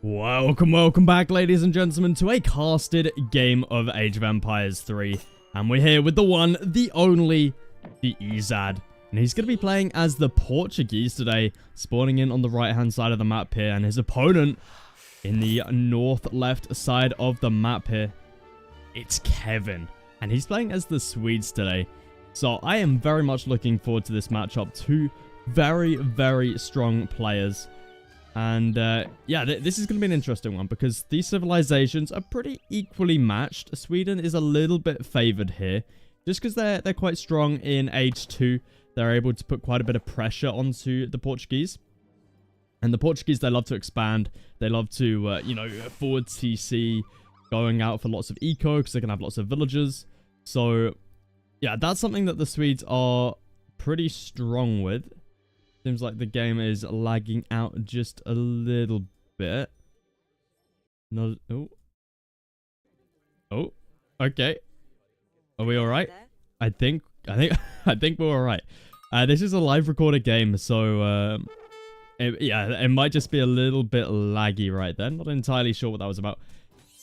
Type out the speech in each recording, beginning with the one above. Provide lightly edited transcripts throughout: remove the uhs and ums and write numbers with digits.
Welcome back, ladies and gentlemen, to a casted game of Age of Empires 3. And we're here with the one, the only, the Ezad. And he's going to be playing as the Portuguese today, spawning in on the right-hand side of the map here. And his opponent in the north-left side of the map here, it's Kevin. And he's playing as the Swedes today. So I am very much looking forward to this matchup. Two very strong players. And yeah, this is going to be an interesting one because these civilizations are pretty equally matched. Sweden is a little bit favored here just because they're quite strong in Age 2. They're able to put quite a bit of pressure onto the Portuguese. And the Portuguese, they love to expand. They love to, forward TC, going out for lots of eco because they can have lots of villagers. So yeah, that's something that the Swedes are pretty strong with. Seems like the game is lagging out just a little bit. No, oh, okay. Are we all right? I think we're all right. This is a live recorded game, so it might just be a little bit laggy right then. Not entirely sure what that was about.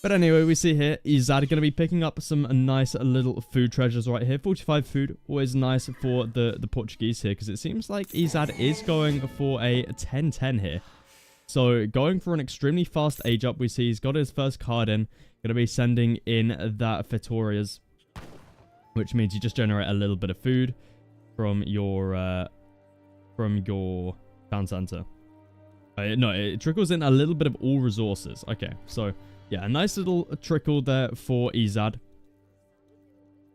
But anyway, we see here, Ezad going to be picking up some nice little food treasures right here. 45 food, always nice for the Portuguese here, because it seems like Ezad is going for a 10-10 here. So going for an extremely fast age up, we see he's got his first card in. Going to be sending in that Fetorias, which means you just generate a little bit of food from your town center. No, it trickles in a little bit of all resources. Okay, so yeah, a nice little trickle there for Ezad.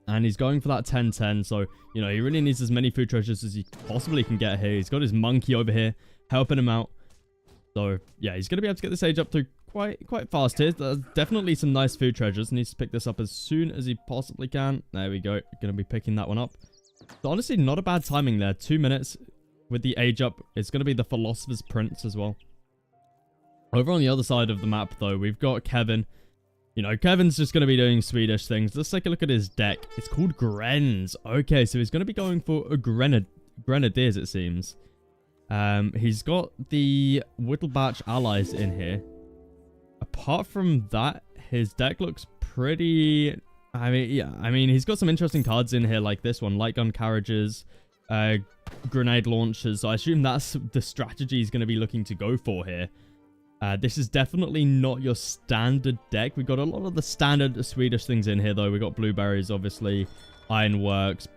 And he's going for that 10-10. So, he really needs as many food treasures as he possibly can get here. He's got his monkey over here helping him out. So, yeah, he's going to be able to get this age up through quite fast here. There's definitely some nice food treasures. Needs to pick this up as soon as he possibly can. There we go. Going to be picking that one up. So, honestly, not a bad timing there. 2 minutes with the age up. It's going to be the Philosopher's Prince as well. Over on the other side of the map, though, we've got Kevin. Kevin's just going to be doing Swedish things. Let's take a look at his deck. It's called Grens. Okay, so he's going to be going for a Grenadiers, it seems. He's got the Whittlebatch allies in here. Apart from that, his deck looks pretty... I mean, he's got some interesting cards in here, like this one. Light gun carriages, grenade launchers. So I assume that's the strategy he's going to be looking to go for here. This is definitely not your standard deck. We've got a lot of the standard Swedish things in here, though. We've got blueberries, obviously, ironworks,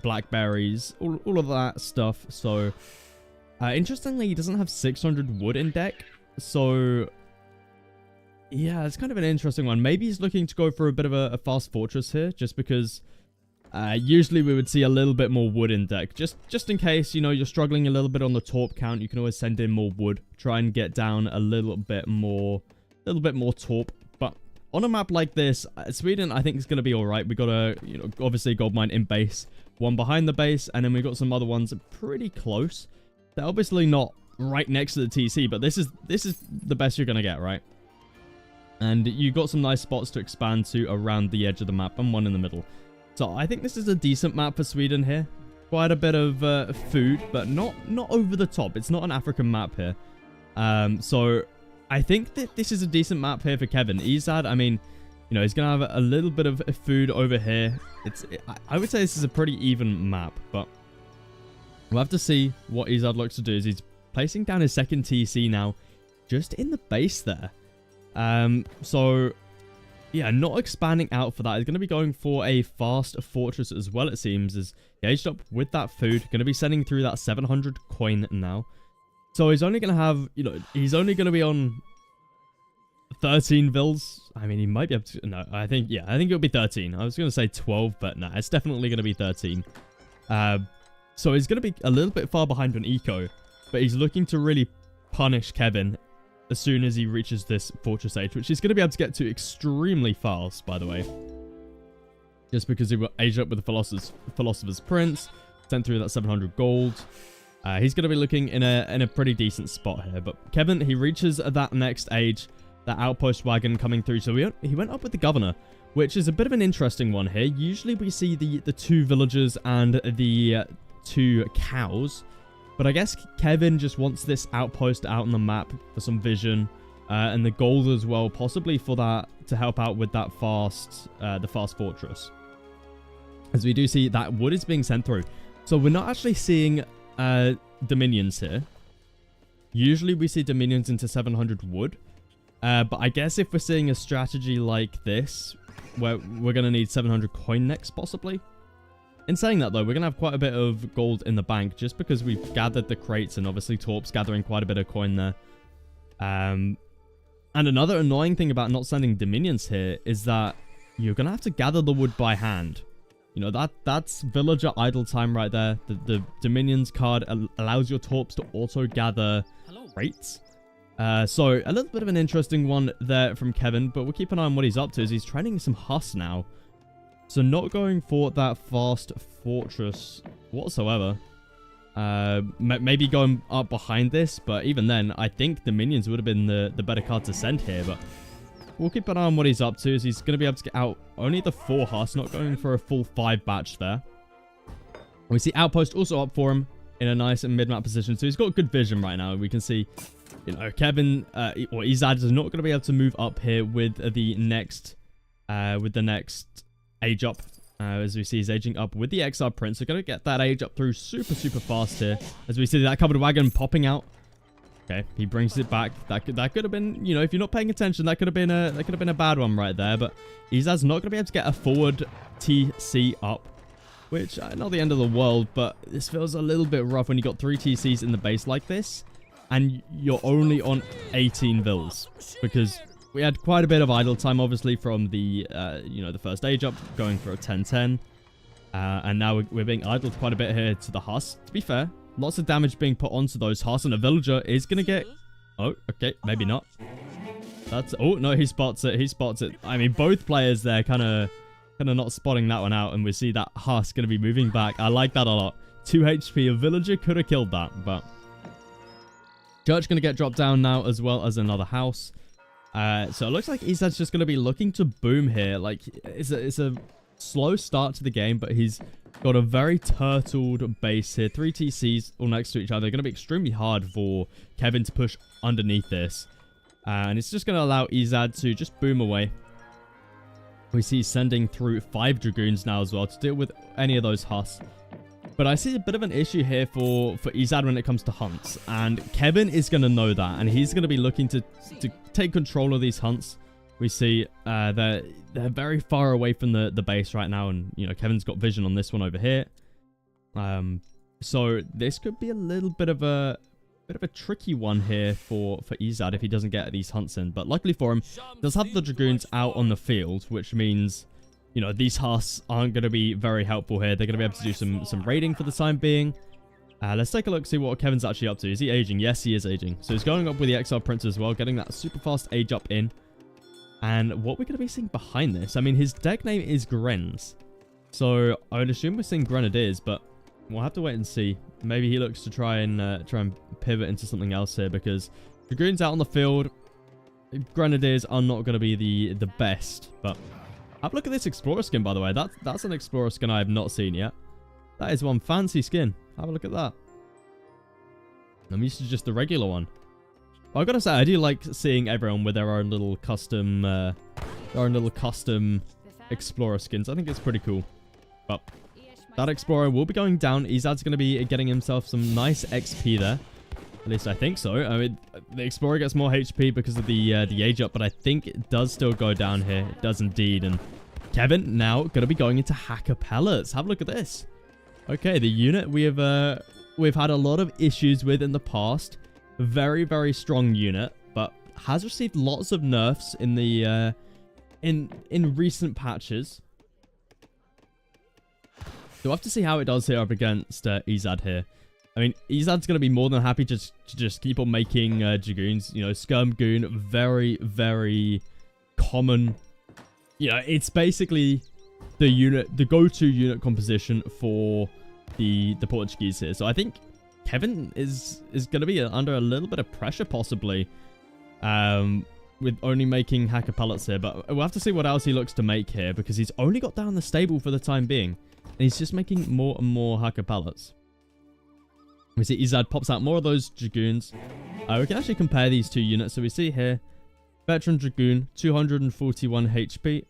blackberries, all of that stuff. So, interestingly, he doesn't have 600 wood in deck. So, yeah, it's kind of an interesting one. Maybe he's looking to go for a bit of a fast fortress here, just because usually we would see a little bit more wood in deck. Just in case, you're struggling a little bit on the torp count, you can always send in more wood. Try and get down a little bit more torp. But on a map like this, Sweden, I think, is going to be all right. We got a, obviously gold mine in base, one behind the base, and then we got some other ones pretty close. They're obviously not right next to the TC, but this is the best you're going to get, right? And you got some nice spots to expand to around the edge of the map and one in the middle. So I think this is a decent map for Sweden here. Quite a bit of food, but not over the top. It's not an African map here. So I think that this is a decent map here for Kevin. Ezad, I mean, he's going to have a little bit of food over here. I would say this is a pretty even map, but we'll have to see what Ezad looks to do. He's placing down his second TC now, just in the base there. So yeah, not expanding out for that. He's going to be going for a fast fortress as well, it seems. Is aged up with that food. Going to be sending through that 700 coin now. So he's only going to have, he's only going to be on 13 vills. I mean, he might be able to... No, I think it'll be 13. I was going to say 12, but no, it's definitely going to be 13. So he's going to be a little bit far behind on eco, but he's looking to really punish Kevin as soon as he reaches this fortress age, which he's going to be able to get to extremely fast, by the way. Just because he will age up with the Philosopher's Prince, sent through that 700 gold. He's going to be looking in a pretty decent spot here. But Kevin, he reaches that next age, that outpost wagon coming through. So he went up with the governor, which is a bit of an interesting one here. Usually we see the 2 villagers and the 2 cows. But I guess Kevin just wants this outpost out on the map for some vision. and the gold as well, possibly for that to help out with that the fast fortress. As we do see that wood is being sent through. So we're not actually seeing dominions here. Usually we see dominions into 700 wood. But I guess if we're seeing a strategy like this, where we're going to need 700 coin next, possibly. In saying that, though, we're going to have quite a bit of gold in the bank, just because we've gathered the crates, and obviously Torp's gathering quite a bit of coin there. And another annoying thing about not sending dominions here is that you're going to have to gather the wood by hand. You know, that's villager idle time right there. The dominions card allows your Torps to auto gather crates. So a little bit of an interesting one there from Kevin, but we'll keep an eye on what he's up to, as he's training some Huss now. So not going for that fast fortress whatsoever. Maybe going up behind this, but even then, I think the minions would have been the better card to send here. But we'll keep an eye on what he's up to, as he's going to be able to get out only the 4 Huss, not going for a full 5 batch there. We see Outpost also up for him in a nice mid-map position, so he's got good vision right now. We can see, you know, Kevin or Ezad is not going to be able to move up here with the next age up. As we see, he's aging up with the XR Prince. So going to get that age up through super fast here. As we see that covered wagon popping out. Okay, he brings it back. That could have been, you know, if you're not paying attention, that could have been a bad one right there. But Ezad's not going to be able to get a forward TC up, which not the end of the world, but this feels a little bit rough when you got 3 TCs in the base like this, and you're only on 18 vills, because we had quite a bit of idle time, obviously, from the, you know, the first age up, going for a 10-10. And now we're being idled quite a bit here to the Huss. To be fair, lots of damage being put onto those Huss, and a villager is going to get... Oh, okay, maybe not. That's... Oh, no, he spots it. He spots it. I mean, both players there kind of not spotting that one out, and we see that Huss going to be moving back. I like that a lot. 2 HP. A villager could have killed that, but... Church going to get dropped down now, as well as another house. So it looks like Ezad's just going to be looking to boom here. Like, it's a slow start to the game, but he's got a very turtled base here. 3 TCs all next to each other. They're going to be extremely hard for Kevin to push underneath this. And it's just going to allow Ezad to just boom away. We see sending through 5 Dragoons now as well to deal with any of those Huss. But I see a bit of an issue here for Ezad when it comes to hunts. And Kevin is going to know that. And he's going to be looking to take control of these hunts. We see they're very far away from the base right now. And, you know, Kevin's got vision on this one over here. So this could be a little bit of a tricky one here for Ezad if he doesn't get these hunts in. But luckily for him, he does have the Dragoons out on the field, which means, you know, these Huss aren't going to be very helpful here. They're going to be able to do some raiding for the time being. Let's take a look, see what Kevin's actually up to. Is he aging? Yes, he is aging. So he's going up with the XR Prince as well, getting that super fast age up in. And what we're going to be seeing behind this, I mean, his deck name is Grenz. So I would assume we're seeing Grenadiers, but we'll have to wait and see. Maybe he looks to try and pivot into something else here, because Dragoon's out on the field. Grenadiers are not going to be the best, but have a look at this Explorer skin, by the way. That's an Explorer skin I have not seen yet. That is one fancy skin. Have a look at that. I'm used to just the regular one. But I've got to say, I do like seeing everyone with their own little custom Explorer skins. I think it's pretty cool. But that Explorer will be going down. Ezad's going to be getting himself some nice XP there. At least I think so. I mean, the Explorer gets more HP because of the age up, but I think it does still go down here. It does indeed. And Kevin now going to be going into Hakkapelits. Have a look at this. Okay, the unit we've had a lot of issues with in the past. Very, very strong unit, but has received lots of nerfs in the in recent patches. So we'll have to see how it does here up against Ezad here. I mean, Ezad's going to be more than happy to just keep on making Dragoons. You know, Skirm Goon, very, very common. You know, it's basically the go-to unit composition for the Portuguese here. So I think Kevin is going to be under a little bit of pressure, possibly, with only making Hakkapelits here. But we'll have to see what else he looks to make here, because he's only got down the stable for the time being. And he's just making more and more Hakkapelits. We see Ezad pops out more of those Dragoons. We can actually compare these two units. So we see here, Veteran Dragoon, 241 HP,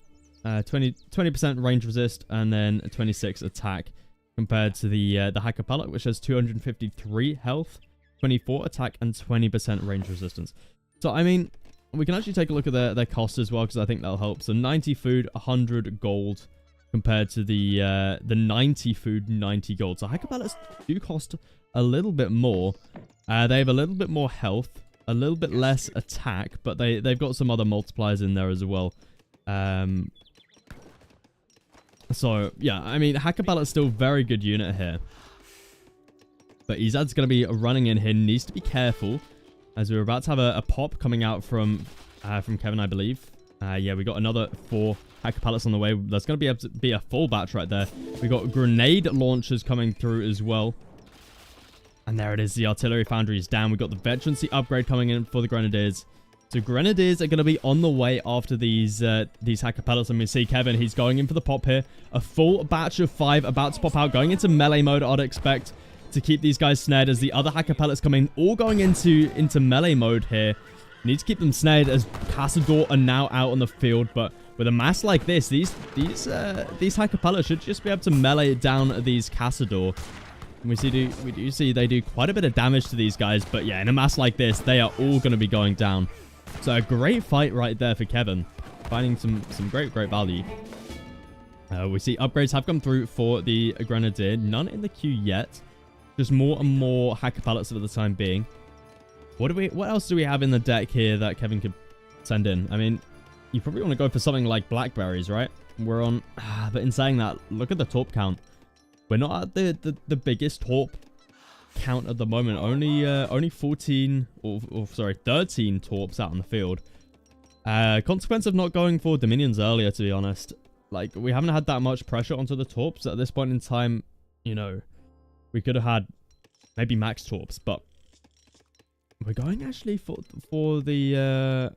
20% range resist, and then 26 attack, compared to the Hakkapelit, which has 253 health, 24 attack, and 20% range resistance. So, I mean, we can actually take a look at their cost as well, because I think that'll help. So, 90 food, 100 gold, compared to the 90 food, 90 gold. So, Hakkapelits do cost a little bit more. They have a little bit more health, a little bit less attack, but they've got some other multipliers in there as well. So, yeah, I mean, Hakkapelit's still a very good unit here. But Ezad's going to be running in here. Needs to be careful, as we're about to have a pop coming out from Kevin, I believe. Yeah, we got another 4 Hakkapelits on the way. That's going to be able to be a full batch right there. We got grenade launchers coming through as well. And there it is. The artillery foundry is down. We got the veterancy upgrade coming in for the grenadiers. So grenadiers are going to be on the way after these Hakkapelits. And we see Kevin. He's going in for the pop here. A full batch of 5 about to pop out. Going into melee mode, I'd expect, to keep these guys snared as the other Hakkapelits come in. All going into melee mode here. Need to keep them snared as Cazador are now out on the field. But with a mass like this, these Hakkapelit should just be able to melee down these Cazador. We do see they do quite a bit of damage to these guys. But yeah, in a mass like this, they are all going to be going down. So a great fight right there for Kevin. Finding some great value. We see upgrades have come through for the Grenadier. None in the queue yet. Just more and more Hakkapelits for the time being. What else do we have in the deck here that Kevin could send in? I mean, you probably want to go for something like blackberries, right? We're on... but in saying that, look at the torp count. We're not at the biggest torp count at the moment. Only 14 or sorry, 13 torps out on the field. Consequence of not going for dominions earlier, to be honest. Like, we haven't had that much pressure onto the torps at this point in time. You know, we could have had maybe max torps, but we're going actually for the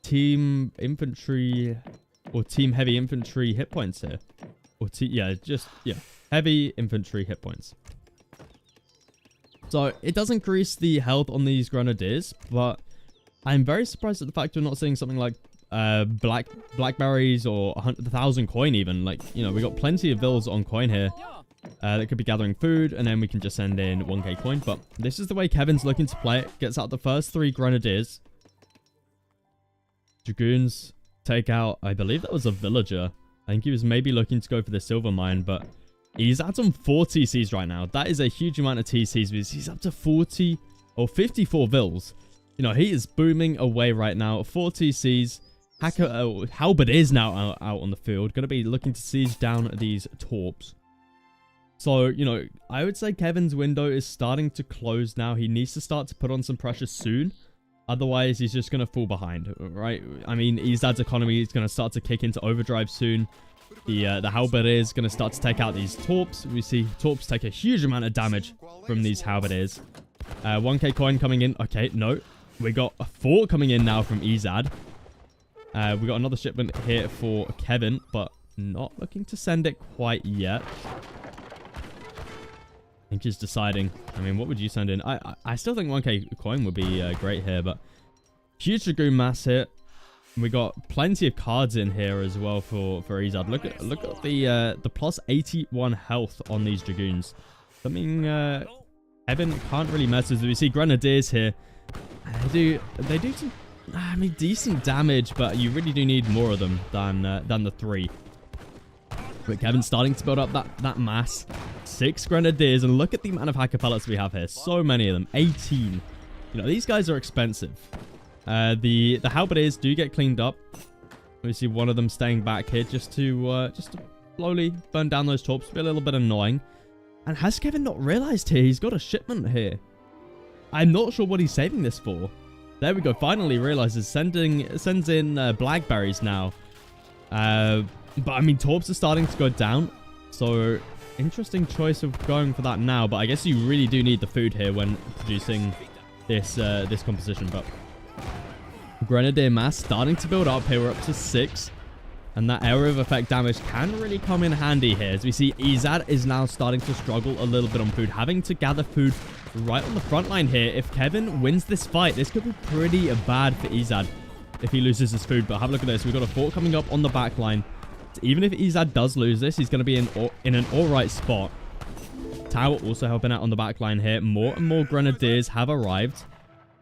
team infantry or team heavy infantry hit points here. Or heavy infantry hit points. So it does increase the health on these grenadiers, but I'm very surprised at the fact we're not seeing something like blackberries or 1,000 coin even. Like, you know, we got plenty of vills on coin here that could be gathering food, and then we can just send in 1k coin. But this is the way Kevin's looking to play it. Gets out the first 3 grenadiers. Dragoons take out, I believe that was a villager. I think he was maybe looking to go for the silver mine, but he's at some 4 TCs right now. That is a huge amount of TCs. He's up to 40 or 54 vills. You know, he is booming away right now. 4 TCs. Halberd is now out on the field. Going to be looking to siege down these torps. So, you know, I would say Kevin's window is starting to close now. He needs to start to put on some pressure soon. Otherwise, he's just going to fall behind, right? I mean, Ezad's economy is going to start to kick into overdrive soon. The halberdiers is going to start to take out these torps. We see torps take a huge amount of damage from these halberdiers. 1k coin coming in. Okay, no. We got a 4 coming in now from Ezad. We got another shipment here for Kevin, but not looking to send it quite yet. I think he's deciding. I mean, what would you send in? I still think 1k coin would be great here, but huge Dragoon mass hit. We got plenty of cards in here as well for Ezad. Look at the plus 81 health on these Dragoons. Something Kevin can't really mess with. We see Grenadiers here. They do some, I mean, decent damage, but you really do need more of them than the 3. But Kevin's starting to build up that mass. 6 Grenadiers, and look at the amount of Hakkapelits we have here. So many of them. 18. You know, these guys are expensive. The halberdiers do get cleaned up. We see one of them staying back here just to slowly burn down those torps. Be a little bit annoying. And has Kevin not realized here he's got a shipment here? I'm not sure what he's saving this for. There we go. Finally realizes sends in blackberries now. But I mean, torps are starting to go down. So interesting choice of going for that now. But I guess you really do need the food here when producing this composition. But Grenadier mass starting to build up here. We're up to 6. And that area of effect damage can really come in handy here. As we see, Ezad is now starting to struggle a little bit on food. Having to gather food right on the front line here. If Kevin wins this fight, this could be pretty bad for Ezad. if he loses his food. But have a look at this. We've got a fort coming up on the back line. Even if Ezad does lose this, he's going to be in an alright spot. Tower also helping out on the back line here. More and more grenadiers have arrived.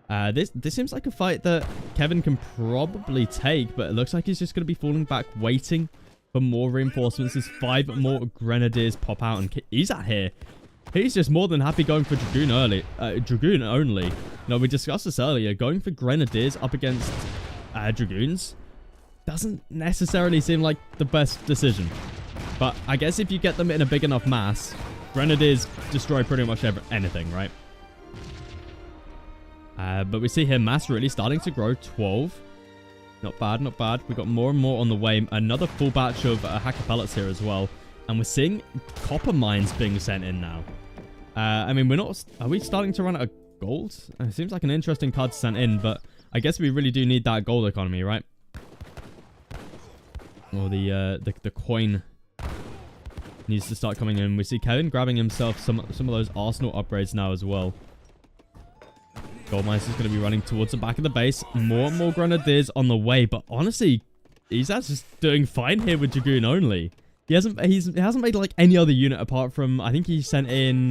This seems like a fight that Kevin can probably take, but it looks like he's just going to be falling back, waiting for more reinforcements as 5 more grenadiers pop out. And Ezad here, he's just more than happy going for Dragoon only. You know, we discussed this earlier. Going for grenadiers up against Dragoons doesn't necessarily seem like the best decision. But I guess if you get them in a big enough mass, grenadiers destroy pretty much anything, right? But we see here mass really starting to grow. 12. Not bad, not bad. We got more and more on the way. Another full batch of Hakkapelits here as well. And we're seeing copper mines being sent in now. I mean, we're not... Are we starting to run out of gold? It seems like an interesting card to send in, but I guess we really do need that gold economy, right? Or the coin needs to start coming in. We see Kevin grabbing himself some of those arsenal upgrades now as well. Goldmeister's going to be running towards the back of the base. More and more grenadiers on the way, but honestly, Ezad's just doing fine here with Dragoon only. He hasn't made like any other unit apart from, I think he sent in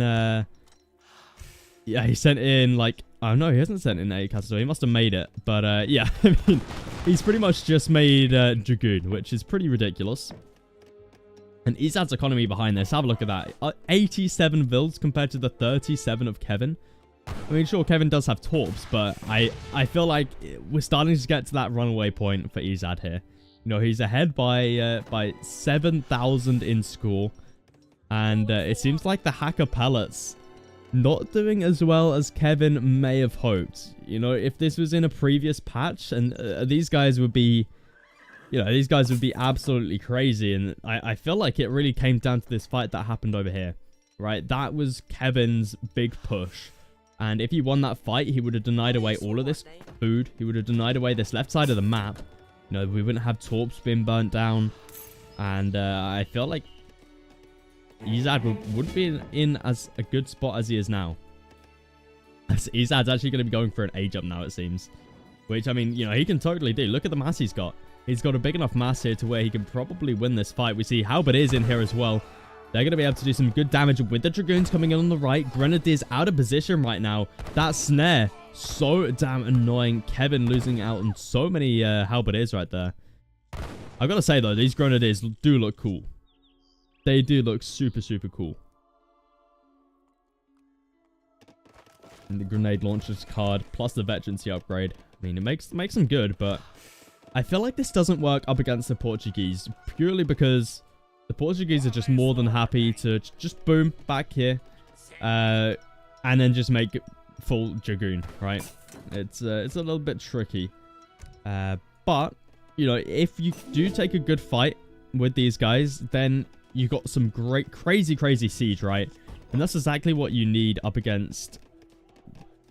yeah, he sent in like, oh no, he hasn't sent in 8 castles, so he must have made it. But yeah, I mean, he's pretty much just made Dragoon, which is pretty ridiculous. And Ezad's economy behind this, have a look at that. 87 builds compared to the 37 of Kevin. I mean, sure, Kevin does have torps, but I feel like we're starting to get to that runaway point for Ezad here. You know, he's ahead by 7,000 in score. And it seems like the Hakkapelits not doing as well as Kevin may have hoped. You know, if this was in a previous patch, and these guys would be... You know, these guys would be absolutely crazy. And I feel like it really came down to this fight that happened over here. Right? That was Kevin's big push. And if he won that fight, he would have denied away all of this food. He would have denied away this left side of the map. You know, we wouldn't have torps being burnt down. And I feel like Ezad would be in as a good spot as he is now. Ezad's actually going to be going for an age up now, it seems. Which, I mean, you know, he can totally do. Look at the mass he's got. He's got a big enough mass here to where he can probably win this fight. We see Halberdiers in here as well. They're going to be able to do some good damage with the Dragoons coming in on the right. Grenadiers out of position right now. That snare, so damn annoying. Kevin losing out on so many Halberdiers right there. I've got to say, though, these Grenadiers do look cool. They do look super, super cool. And the Grenade Launchers card, plus the Veterancy upgrade. I mean, it makes them good, but I feel like this doesn't work up against the Portuguese. Purely because... the Portuguese are just more than happy to just boom back here, and then just make full Dragoon, right? It's a little bit tricky, but you know, if you do take a good fight with these guys, then you got some great, crazy siege, right? And that's exactly what you need up against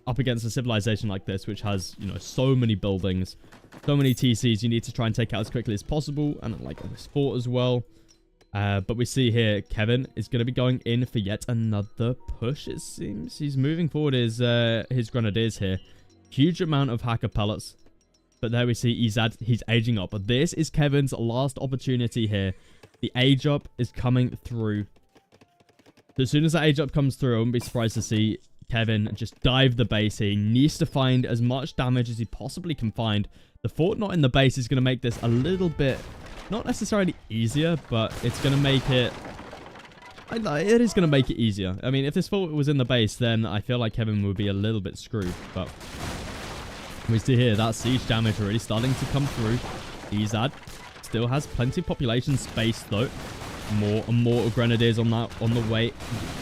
a civilization like this, which has, you know, so many buildings, so many TCs you need to try and take out as quickly as possible, and like this fort as well. But we see here, Kevin is going to be going in for yet another push, it seems. He's moving forward his Grenadiers here. Huge amount of Hakkapelits. But there we see Ezad, he's aging up. But this is Kevin's last opportunity here. The age up is coming through. So as soon as that age up comes through, I wouldn't be surprised to see Kevin just dive the base here. He needs to find as much damage as he possibly can find. The fort not in the base is going to make this a little bit... not necessarily easier, but it's going to make it... it is going to make it easier. I mean, if this fort was in the base, then I feel like Kevin would be a little bit screwed. But we see here that siege damage already starting to come through. Ezad still has plenty of population space, though. More and more Grenadiers on the way.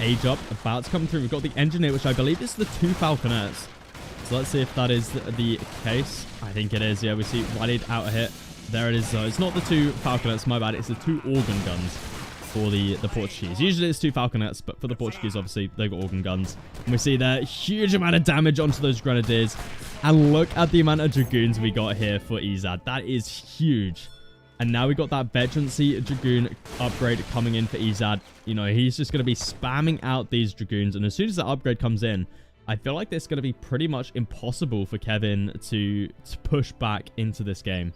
Age up, about to come through. We've got the Engineer, which I believe is the 2 Falconets. So let's see if that is the case. I think it is. Yeah, we see Waleed out of here. There it is, though. It's not the 2 Falconets, my bad. It's the 2 organ guns for the Portuguese. Usually it's 2 Falconets, but for the Portuguese, obviously, they've got organ guns. And we see that huge amount of damage onto those Grenadiers. And look at the amount of Dragoons we got here for Ezad. That is huge. And now we got that Veterancy Dragoon upgrade coming in for Ezad. You know, he's just going to be spamming out these Dragoons. And as soon as that upgrade comes in, I feel like it's going to be pretty much impossible for Kevin to push back into this game.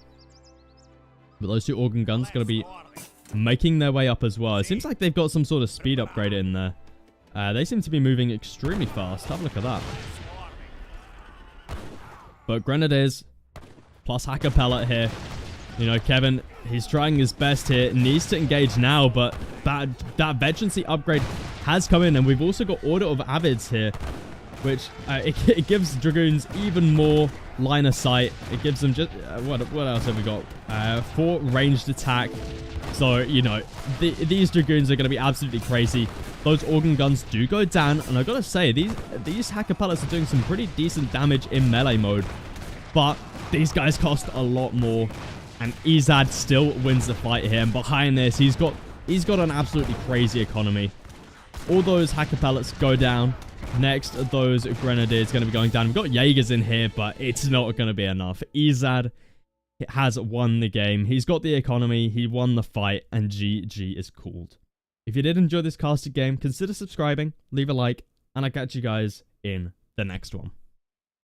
But those 2 organ guns going to be making their way up as well. It seems like they've got some sort of speed upgrade in there. They seem to be moving extremely fast. Have a look at that. But Grenadiers plus Hakkapelit here. You know, Kevin, he's trying his best here. Needs to engage now, but that Veterancy upgrade has come in. And we've also got Order of Avids here, which it gives Dragoons even more line of sight. It gives them just... what else have we got? 4 ranged attack. So, you know, these Dragoons are going to be absolutely crazy. Those organ guns do go down. And I've got to say, these Hakkapelits are doing some pretty decent damage in melee mode. But these guys cost a lot more. And Ezad still wins the fight here. And behind this, he's got an absolutely crazy economy. All those Hakkapelits go down. Next, those Grenadiers going to be going down. We've got Jaegers in here, but it's not going to be enough. Ezad has won the game. He's got the economy. He won the fight, and GG is called. If you did enjoy this casted game, consider subscribing, leave a like, and I'll catch you guys in the next one.